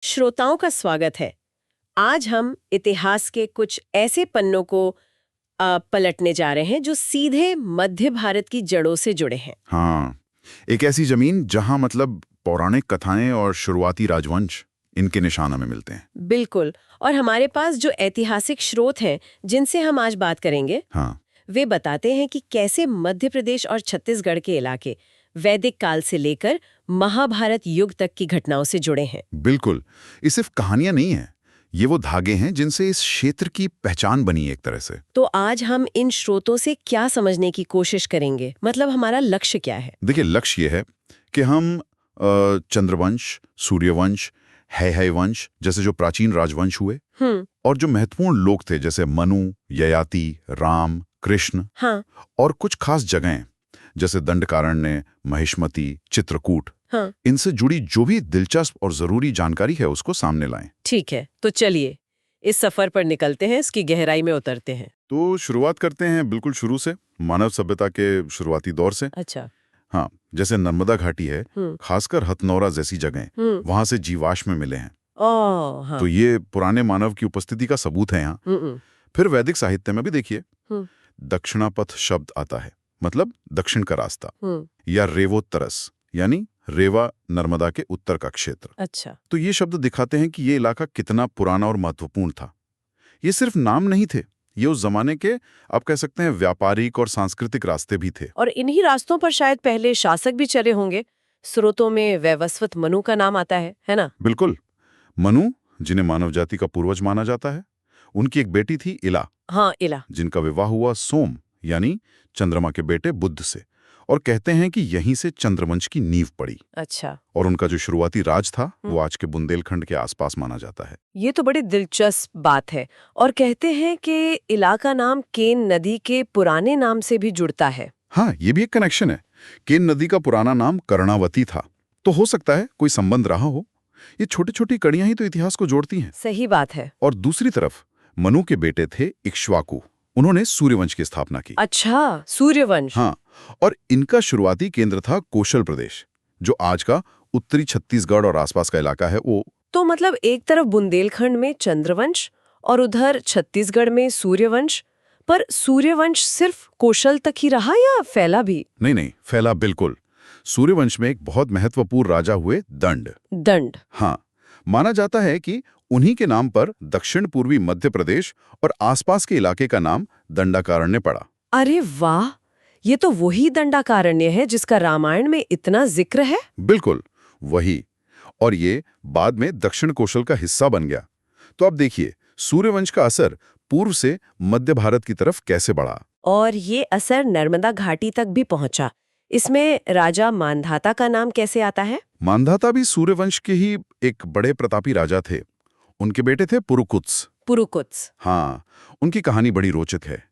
श्रोताओं का स्वागत है। आज हम इतिहास के कुछ ऐसे पन्नों को पलटने जा रहे हैं जो सीधे मध्य भारत की जड़ों से जुड़े हैं। हाँ, एक ऐसी जमीन जहां मतलब पौराणिक कथाएं और शुरुआती राजवंश इनके निशान हमें मिलते हैं। बिल्कुल। और हमारे पास जो ऐतिहासिक स्रोत हैं जिनसे हम आज बात करेंगे, हाँ, वे बताते हैं कि कैसे मध्य प्रदेश और छत्तीसगढ़ के इलाके वैदिक काल से लेकर महाभारत युग तक की घटनाओं से जुड़े हैं। बिल्कुल। ये सिर्फ कहानियां नहीं हैं, ये वो धागे हैं जिनसे इस क्षेत्र की पहचान बनी है एक तरह से। तो आज हम इन स्रोतों से क्या समझने की कोशिश करेंगे, मतलब हमारा लक्ष्य क्या है? देखिए, लक्ष्य ये है कि हम चंद्रवंश, सूर्यवंश, हैहय वंश जैसे जो प्राचीन राजवंश हुए और जो महत्वपूर्ण लोग थे जैसे मनु, ययाति, राम, कृष्ण हाँ। और कुछ खास जगहें जैसे दंडकारण्य, महिष्मति, चित्रकूट, हाँ, इनसे जुड़ी जो भी दिलचस्प और जरूरी जानकारी है उसको सामने लाएं। ठीक है। तो चलिए इस सफर पर निकलते हैं, इसकी गहराई में उतरते हैं। तो शुरुआत करते हैं बिल्कुल शुरू से, मानव सभ्यता के शुरुआती दौर से। अच्छा। हाँ, जैसे नर्मदा घाटी है, खासकर हथनौरा जैसी जगह वहां से जीवाश्म मिले हैं। ओह, हाँ। तो ये पुराने मानव की उपस्थिति का सबूत है यहाँ। फिर वैदिक साहित्य में भी देखिए, दक्षिणापथ शब्द आता है, मतलब दक्षिण का रास्ता, या रेवोत्तरस यानी रेवा नर्मदा के उत्तर का क्षेत्र। अच्छा। तो ये शब्द दिखाते हैं कि ये इलाका कितना पुराना और महत्वपूर्ण था। ये सिर्फ नाम नहीं थे, ये उस जमाने के आप कह सकते हैं व्यापारिक और सांस्कृतिक रास्ते भी थे। और इन्हीं रास्तों पर शायद पहले शासक भी चले होंगे। स्रोतों में वैवस्वत मनु का नाम आता है ना? बिल्कुल। मनु, जिन्हें मानव जाति का पूर्वज माना जाता है, उनकी एक बेटी थी इला, हाँ, इला। जिनका विवाह हुआ सोम यानी चंद्रमा के बेटे बुध से, और कहते हैं कि यहीं से चंद्रवंश की नींव पड़ी। अच्छा। और उनका जो शुरुआती राज था वो आज के बुंदेलखंड के आसपास माना जाता है। ये तो बड़ी दिलचस्प बात है। और कहते हैं कि इलाका नाम केन नदी के पुराने नाम से भी जुड़ता है। हाँ, ये भी एक कनेक्शन है। केन नदी का पुराना नाम कर्णावती था, तो हो सकता है कोई संबंध रहा हो। ये छोटी छोटी कड़ियां ही तो इतिहास को जोड़ती हैं। सही बात है। और दूसरी तरफ मनु के बेटे थे इक्ष्वाकु, उन्होंने सूर्यवंश की स्थापना की। अच्छा, सूर्यवंश। हाँ, और इनका शुरुआती केंद्र था कौशल प्रदेश, जो आज का उत्तरी छत्तीसगढ़ और आसपास का इलाका है वो। तो मतलब एक तरफ बुंदेलखंड में चंद्रवंश और उधर छत्तीसगढ़ में सूर्यवंश। पर सूर्यवंश सिर्फ कौशल तक ही रहा या फैला भी? नहीं नहीं, फैला बिल्कुल। सूर्यवंश में एक बहुत महत्वपूर्ण राजा हुए दंड। दंड। हाँ, माना जाता है कि उन्हीं के नाम पर दक्षिण पूर्वी मध्य प्रदेश और आसपास के इलाके का नाम दंडाकारण्य पड़ा। अरे वाह, ये तो वही दंडाकारण्य है जिसका रामायण में इतना जिक्र है। बिल्कुल वही। और ये बाद में दक्षिण कौशल का हिस्सा बन गया। तो अब देखिए सूर्यवंश का असर पूर्व से मध्य भारत की तरफ कैसे बढ़ा। और ये असर नर्मदा घाटी तक भी पहुंचा। इसमें राजा मांधाता का नाम कैसे आता है? मांधाता भी सूर्यवंश के ही एक बड़े प्रतापी राजा थे। उनके बेटे थे पुरुकुत्स। पुरुकुत्स। हाँ, उनकी कहानी बड़ी रोचक है।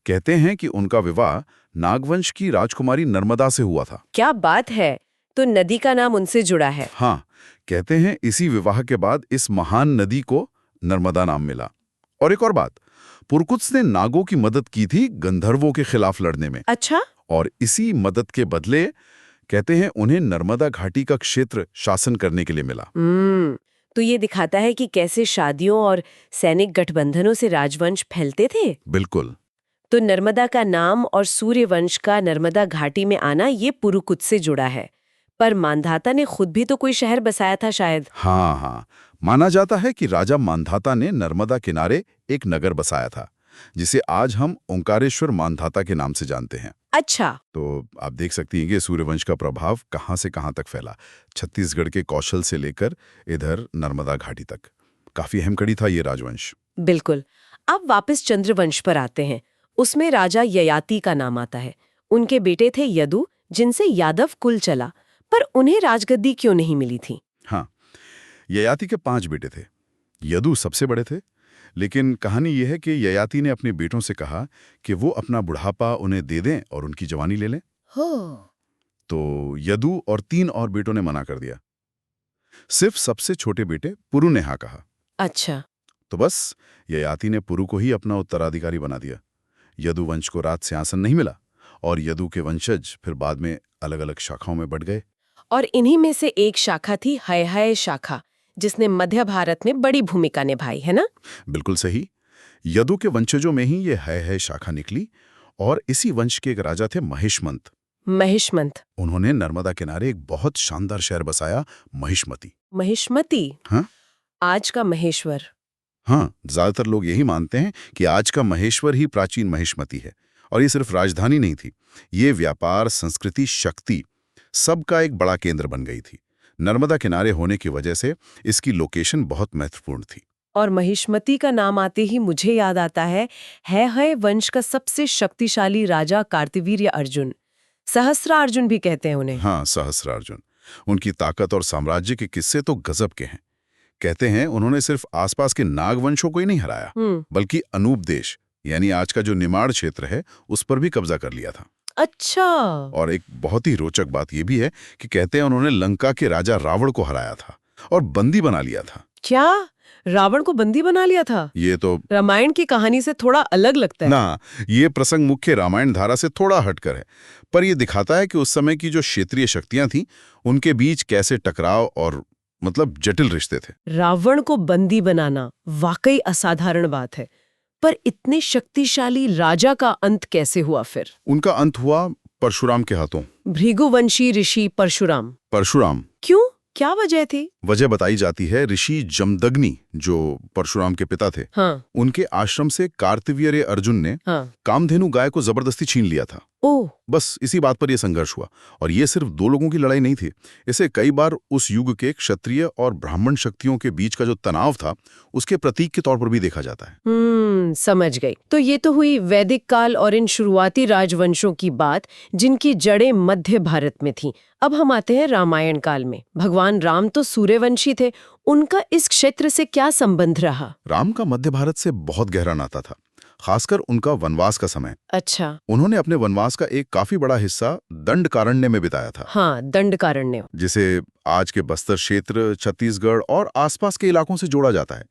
कहते हैं कि उनका विवाह नागवंश की राजकुमारी नर्मदा से हुआ था। क्या बात है! तो नदी का नाम उनसे जुड़ा है। हाँ, कहते हैं इसी विवाह के बाद इस महान नदी को नर्मदा नाम मिला। और एक और बात, पुरकुत्स ने नागों की मदद की थी गंधर्वों के खिलाफ लड़ने में। अच्छा। और इसी मदद के बदले कहते हैं उन्हें नर्मदा घाटी का क्षेत्र शासन करने के लिए मिला। तो ये दिखाता है कि कैसे शादियों और सैनिक गठबंधनों से राजवंश फैलते थे। बिल्कुल। तो नर्मदा का नाम और सूर्यवंश का नर्मदा घाटी में आना ये पुरुकुत्स से जुड़ा है। पर मांधाता ने खुद भी तो कोई शहर बसाया था शायद। हाँ हाँ, माना जाता है कि राजा मांधाता ने नर्मदा किनारे एक नगर बसाया था, जिसे आज हम ओंकारेश्वर मांधाता के नाम से जानते हैं। अच्छा। तो आप देख सकती हैं कि सूर्यवंश का प्रभाव कहाँ से कहाँ तक फैला। छत्तीसगढ़ के कौशल से लेकर इधर नर्मदा घाटी तक काफी अहम कड़ी था ये राजवंश। बिल्कुल। अब वापस चंद्रवंश पर आते हैं। उसमें राजा ययाति का नाम आता है। उनके बेटे थे यदु, जिनसे यादव कुल चला। पर उन्हें राजगद्दी क्यों नहीं मिली थी? हाँ, ययाति के 5 बेटे थे। यदु सबसे बड़े थे, लेकिन कहानी यह है कि ययाति ने अपने बेटों से कहा कि वो अपना बुढ़ापा उन्हें दे दें और उनकी जवानी ले लें। तो यदु और 3 और बेटों ने मना कर दिया। सिर्फ सबसे छोटे बेटे पुरु ने हाँ कहा। अच्छा। तो बस ययाति ने पुरु को ही अपना उत्तराधिकारी बना दिया। यदु वंश को राज सिंहासन नहीं मिला और यदु के वंशज फिर बाद में अलग अलग शाखाओं में बढ़ गए। और इन्हीं में से एक शाखा थी हैहय शाखा, जिसने मध्य भारत में बड़ी भूमिका निभाई, है ना? बिल्कुल सही। यदु के वंशजों में ही ये है शाखा निकली और इसी वंश के एक राजा थे महिष्मंत। महिष्मंत। उन्होंने नर्मदा किनारे एक बहुत शानदार शहर बसाया, महिष्मती। महिष्मती? हाँ आज का महेश्वर। हाँ, ज्यादातर लोग यही मानते हैं कि आज का महेश्वर ही प्राचीन महिष्मती है। और ये सिर्फ राजधानी नहीं थी, ये व्यापार, संस्कृति, शक्ति सबका एक बड़ा केंद्र बन गई थी। नर्मदा किनारे होने की वजह से इसकी लोकेशन बहुत महत्वपूर्ण थी। और महिष्मती का नाम आते ही मुझे याद आता है वंश का सबसे शक्तिशाली राजा कार्तवीर्य अर्जुन। सहस्त्रार्जुन भी कहते हैं उन्हें। हाँ, सहस्रार्जुन। उनकी ताकत और साम्राज्य के किस्से तो गजब के हैं। कहते हैं उन्होंने सिर्फ आसपास के नाग वंशों को ही नहीं हराया, बल्कि अनूप देश यानी आज का जो निमाड़ क्षेत्र है उस पर भी कब्जा कर लिया था। अच्छा। और एक बहुत ही रोचक बात यह भी है कि कहते हैं उन्होंने लंका के राजा रावण को हराया था और बंदी बना लिया था। क्या? रावण को बंदी बना लिया था? ये तो रामायण की कहानी से थोड़ा अलग लगता है ना। ये प्रसंग मुख्य रामायण धारा से थोड़ा हटकर है, पर यह दिखाता है कि उस समय की जो क्षेत्रीय शक्तियां थीं उनके बीच कैसे टकराव और जटिल रिश्ते थे। रावण को बंदी बनाना वाकई असाधारण बात है, पर इतने शक्तिशाली राजा का अंत कैसे हुआ फिर? उनका अंत हुआ परशुराम के हाथों। भृगुवंशी ऋषि परशुराम। परशुराम। क्यों? क्या वजह थी? वजह बताई जाती है ऋषि जमदग्नि, जो परशुराम के पिता थे। हाँ। उनके आश्रम से कार्तवीर्य अर्जुन ने कामधेनु गाय को जबरदस्ती छीन लिया था। ओह। बस इसी बात पर यह संघर्ष हुआ। और ये सिर्फ दो लोगों की लड़ाई नहीं थी, इसे कई बार उस युग के क्षत्रिय और ब्राह्मण शक्तियों के बीच का जो तनाव था उसके प्रतीक के तौर पर भी देखा जाता है। समझ गई। तो ये तो हुई वैदिक काल और इन शुरुआती राजवंशों की बात जिनकी जड़ें मध्य भारत में थीं। अब हम आते हैं रामायण काल में। भगवान राम तो सूर्यवंशी थे, उनका इस क्षेत्र से क्या संबंध रहा? राम का मध्य भारत से बहुत गहरा नाता था, खासकर उनका वनवास का समय। अच्छा। उन्होंने अपने वनवास का एक काफी बड़ा हिस्सा दंडकारण्य में बिताया था। हाँ, दंडकारण्य, जिसे आज के बस्तर क्षेत्र, छत्तीसगढ़ और आसपास के इलाकों से जोड़ा जाता है।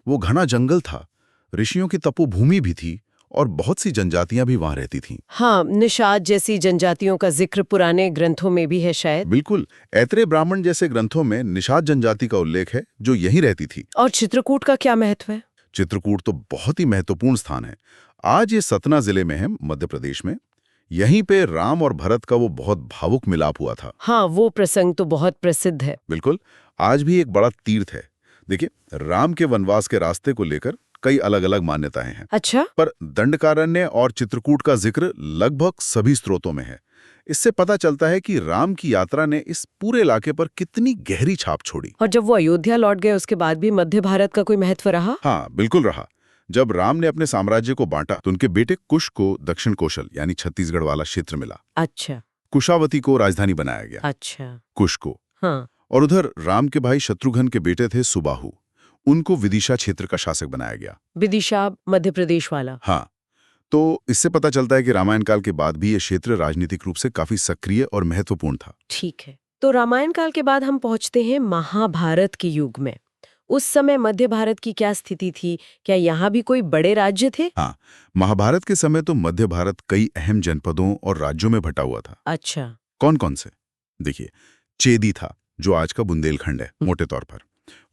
वो घना जंगल था, ऋषियों की तपोभूमि भी थी और बहुत सी जनजातियां भी वहां रहती थीं। हाँ, निषाद जैसी जनजातियों का जिक्र पुराने ग्रंथों में भी है शायद। बिल्कुल, ऐत्रेय ब्राह्मण जैसे ग्रंथों में निषाद जनजाति का उल्लेख है जो यहीं रहती थी। और चित्रकूट का क्या महत्व है? चित्रकूट तो बहुत ही महत्वपूर्ण स्थान है। आज ये सतना जिले में है, मध्य प्रदेश में। यहीं पे राम और भरत का वो बहुत भावुक मिलाप हुआ था। हाँ, वो प्रसंग तो बहुत प्रसिद्ध है। बिल्कुल, आज भी एक बड़ा तीर्थ है। देखिए, राम के वनवास के रास्ते को लेकर कई अलग अलग मान्यताएं हैं। अच्छा। पर दंडकारण्य और चित्रकूट का जिक्र लगभग सभी स्रोतों में है। इससे पता चलता है कि राम की यात्रा ने इस पूरे इलाके पर कितनी गहरी छाप छोड़ी। और जब वो अयोध्या लौट गए उसके बाद भी मध्य भारत का कोई महत्व रहा? हाँ, बिल्कुल रहा। जब राम ने अपने साम्राज्य को बांटा तो उनके बेटे कुश को दक्षिण कौशल यानी छत्तीसगढ़ वाला क्षेत्र मिला। अच्छा। कुशावती को राजधानी बनाया गया। अच्छा। कुश को। हाँ। और उधर राम के भाई शत्रुघ्न के बेटे थे सुबाहु, उनको विदिशा क्षेत्र का शासक बनाया गया। विदिशा मध्य प्रदेश वाला? हाँ। तो इससे पता चलता है कि रामायण काल के बाद भी यह क्षेत्र राजनीतिक रूप से काफी सक्रिय और महत्वपूर्ण था। ठीक है, तो रामायण काल के बाद हम पहुंचते हैं महाभारत के युग में। उस समय मध्य भारत की क्या स्थिति थी? क्या यहाँ भी कोई बड़े राज्य थे? हाँ, महाभारत के समय तो मध्य भारत कई अहम जनपदों और राज्यों में बटा हुआ था। अच्छा। कौन कौन से? देखिए, चेदी था जो आज का बुंदेलखंड है मोटे तौर पर।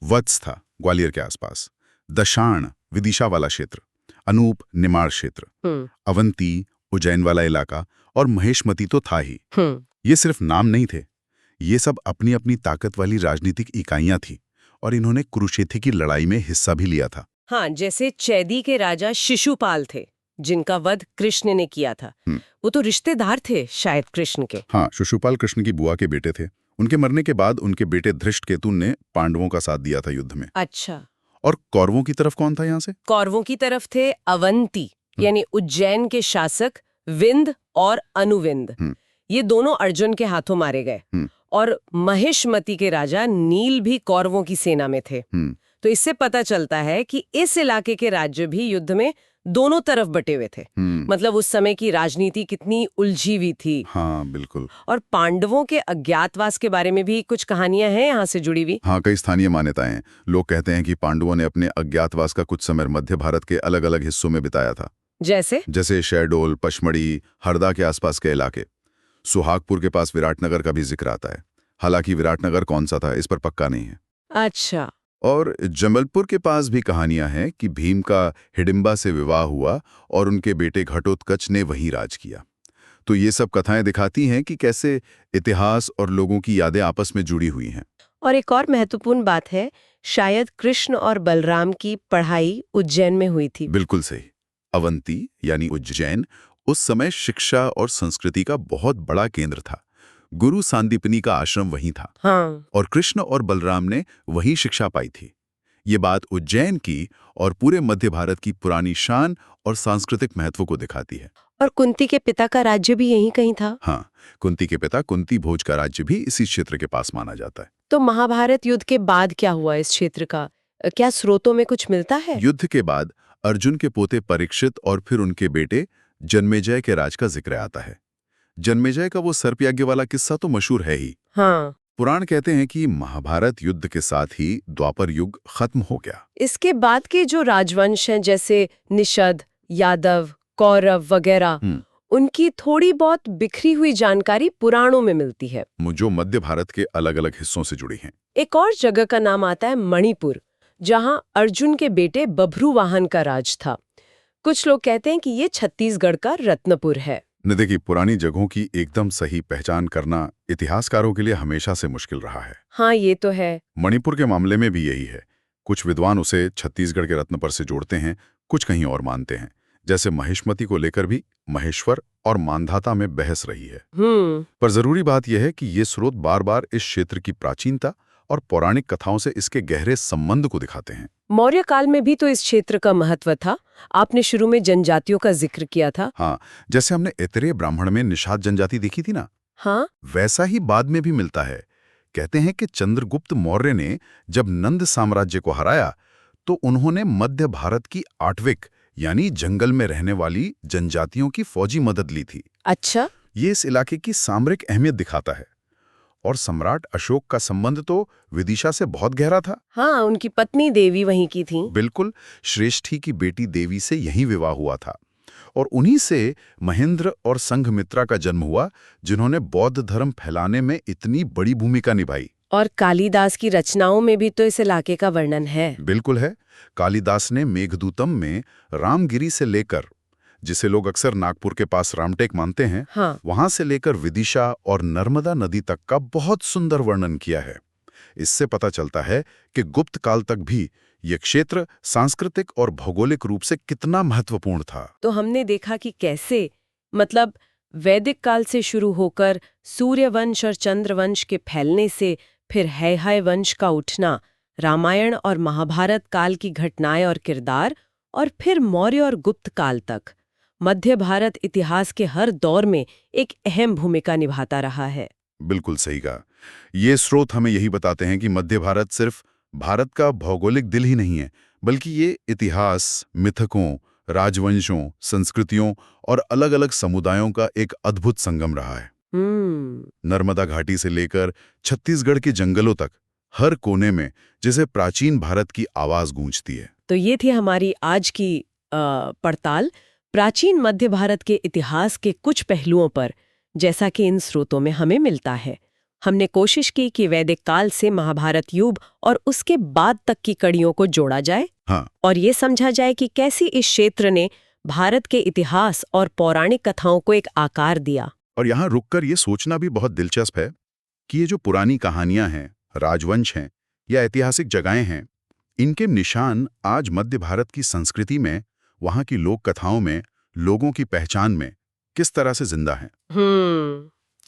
वत्स था ग्वालियर के आसपास। दशाण विदिशा वाला क्षेत्र। अनूप निमाड़ क्षेत्र। अवंती उज्जैन वाला इलाका और महेशमती तो था ही। ये सिर्फ नाम नहीं थे, ये सब अपनी अपनी ताकत वाली राजनीतिक इकाइयां थी और इन्होंने कुरुक्षेत्र की लड़ाई में हिस्सा भी लिया था। हाँ, जैसे चैदी के राजा शिशुपाल थे जिनका वध कृष्ण ने किया था। वो तो रिश्तेदार थे शायद कृष्ण के। हाँ, शिशुपाल कृष्ण की बुआ के बेटे थे। उनके मरने के बाद उनके बेटे धृष्टकेतु ने पांडवों का साथ दिया था युद्ध में। अच्छा। और कौरवों की तरफ कौन था यहाँ से? कौरवों की तरफ थे अवंती यानी उज्जैन के शासक विंद और अनुविंद। ये दोनों अर्जुन के हाथों मारे गए। और महिष्मती के राजा नील भी कौरवों की सेना में थे। तो इससे पता चलता है कि इस इलाके के राज्य भी युद्ध में दोनों तरफ बटे हुए थे। मतलब उस समय की राजनीति कितनी उलझी हुई थी। हाँ, बिल्कुल। और पांडवों के अज्ञातवास के बारे में भी कुछ कहानियां हैं यहाँ से जुड़ी हुई। हाँ, कई स्थानीय मान्यताएं हैं। लोग कहते हैं कि पांडवों ने अपने अज्ञातवास का कुछ समय मध्य भारत के अलग अलग हिस्सों में बिताया था। जैसे शहडोल, पचमढ़ी, हरदा के आसपास के इलाके। सुहागपुर के पास विराटनगर का भी जिक्र आता है। हालांकि विराटनगर कौन सा था इस पर पक्का नहीं है। अच्छा। और जबलपुर के पास भी कहानियां हैं कि भीम का हिडिंबा से विवाह हुआ और उनके बेटे घटोत्कच ने वहीं राज किया। तो ये सब कथाएं दिखाती हैं कि कैसे इतिहास और लोगों की यादें आपस में जुड़ी हुई हैं। और एक और महत्वपूर्ण बात है, शायद कृष्ण और बलराम की पढ़ाई उज्जैन में हुई थी। बिल्कुल सही। अवंती यानी उज्जैन उस समय शिक्षा और संस्कृति का बहुत बड़ा केंद्र था। गुरु सांदीपनी का आश्रम वहीं था। हाँ। और कृष्ण और बलराम ने वहीं शिक्षा पाई थी। ये बात उज्जैन की और पूरे मध्य भारत की पुरानी शान और सांस्कृतिक महत्व को दिखाती है। और कुंती के पिता का राज्य भी यहीं कहीं था। हाँ, कुंती के पिता कुंती भोज का राज्य भी इसी क्षेत्र के पास माना जाता है। तो महाभारत युद्ध के बाद क्या हुआ इस क्षेत्र का? क्या स्रोतों में कुछ मिलता है? युद्ध के बाद अर्जुन के पोते परीक्षित और फिर उनके बेटे जन्मेजय के राज का जिक्र आता है। जन्मेजय का वो सर्पयज्ञ वाला किस्सा तो मशहूर है ही। हाँ। पुराण कहते हैं कि महाभारत युद्ध के साथ ही द्वापर युग खत्म हो गया। इसके बाद के जो राजवंश हैं जैसे निषद, यादव, कौरव वगैरह, उनकी थोड़ी बहुत बिखरी हुई जानकारी पुराणों में मिलती है, जो मध्य भारत के अलग अलग हिस्सों से जुड़ी हैं। एक और जगह का नाम आता है मणिपुर, जहां अर्जुन के बेटे बभ्रुवाहन का राज था। कुछ लोग कहते हैं कि ये छत्तीसगढ़ का रत्नपुर है। न देखिए, पुरानी जगहों की एकदम सही पहचान करना इतिहासकारों के लिए हमेशा से मुश्किल रहा है। हाँ, ये तो है। मणिपुर के मामले में भी यही है। कुछ विद्वान उसे छत्तीसगढ़ के रत्नपुर से जोड़ते हैं, कुछ कहीं और मानते हैं। जैसे महिष्मती को लेकर भी महेश्वर और मानधाता में बहस रही है। पर जरूरी बात यह है कि ये स्रोत बार बार इस क्षेत्र की प्राचीनता और पौराणिक कथाओं से इसके गहरे संबंध को दिखाते हैं। मौर्य काल में भी तो इस क्षेत्र का महत्व था। आपने शुरू में जनजातियों का जिक्र किया था। हाँ, जैसे हमने ऐतरेय ब्राह्मण में निषाद जनजाति देखी थी ना, हाँ, वैसा ही बाद में भी मिलता है। कहते हैं कि चंद्रगुप्त मौर्य ने जब नंद साम्राज्य को हराया तो उन्होंने मध्य भारत की आटविक यानी जंगल में रहने वाली जनजातियों की फौजी मदद ली थी। अच्छा। ये इस इलाके की सामरिक अहमियत दिखाता है। और सम्राट अशोक का संबंध तो विदिशा से बहुत गहरा था। हाँ, उनकी पत्नी देवी वहीं की थी। बिल्कुल, श्रेष्ठी की बेटी देवी से यही विवाह हुआ था और उन्हीं से महेंद्र और संघमित्रा का जन्म हुआ, जिन्होंने बौद्ध धर्म फैलाने में इतनी बड़ी भूमिका निभाई। और कालिदास की रचनाओं में भी तो इस इलाके का वर्णन है। बिल्कुल है। कालिदास ने मेघदूतम में रामगिरी से लेकर, जिसे लोग अक्सर नागपुर के पास रामटेक मानते हैं, हाँ, वहां से लेकर विदिशा और नर्मदा नदी तक का बहुत सुंदर वर्णन किया है। इससे पता चलता है कि गुप्त काल तक भी ये क्षेत्र सांस्कृतिक और भौगोलिक रूप से कितना महत्वपूर्ण था। तो हमने देखा कि कैसे, मतलब वैदिक काल से शुरू होकर सूर्यवंश और चंद्रवंश के फैलने से फिर हैहय वंश का उठना, रामायण और महाभारत काल की घटनाएं और किरदार, और फिर मौर्य और गुप्त काल तक मध्य भारत इतिहास के हर दौर में एक अहम भूमिका निभाता रहा है। बिल्कुल सही कहा। ये स्रोत हमें यही बताते हैं कि मध्य भारत सिर्फ भारत का भौगोलिक दिल ही नहीं है, बल्कि ये इतिहास, मिथकों, राजवंशों, संस्कृतियों और अलग-अलग समुदायों का एक अद्भुत संगम रहा है। नर्मदा घाटी से लेकर छत्तीसगढ़ के जंगलों तक हर कोने में जिसे प्राचीन भारत की आवाज गूंजती है। तो ये थी हमारी आज की पड़ताल प्राचीन मध्य भारत के इतिहास के कुछ पहलुओं पर, जैसा कि इन स्रोतों में हमें मिलता है। हमने कोशिश की कि वैदिक काल से महाभारत युग और उसके बाद तक की कड़ियों को जोड़ा जाए। हाँ। और ये समझा जाए कि कैसी इस क्षेत्र ने भारत के इतिहास और पौराणिक कथाओं को एक आकार दिया। और यहाँ रुककर ये सोचना भी बहुत दिलचस्प है कि ये जो पुरानी कहानियां हैं, राजवंश हैं या ऐतिहासिक जगहें हैं, इनके निशान आज मध्य भारत की संस्कृति में, वहाँ की लोक कथाओं में, लोगों की पहचान में किस तरह से जिंदा हैं।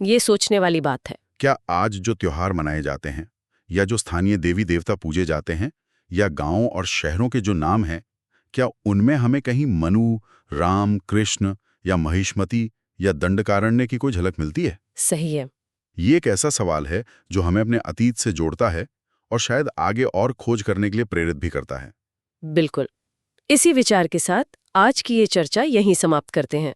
ये सोचने वाली बात है। क्या आज जो त्योहार मनाए जाते हैं या जो स्थानीय देवी देवता पूजे जाते हैं या गांवों और शहरों के जो नाम हैं, क्या उनमें हमें कहीं मनु, राम, कृष्ण या महिष्मती या दंडकारण्य की कोई झलक मिलती है? सही है। ये एक ऐसा सवाल है जो हमें अपने अतीत से जोड़ता है और शायद आगे और खोज करने के लिए प्रेरित भी करता है। बिल्कुल। इसी विचार के साथ आज की ये चर्चा यहीं समाप्त करते हैं।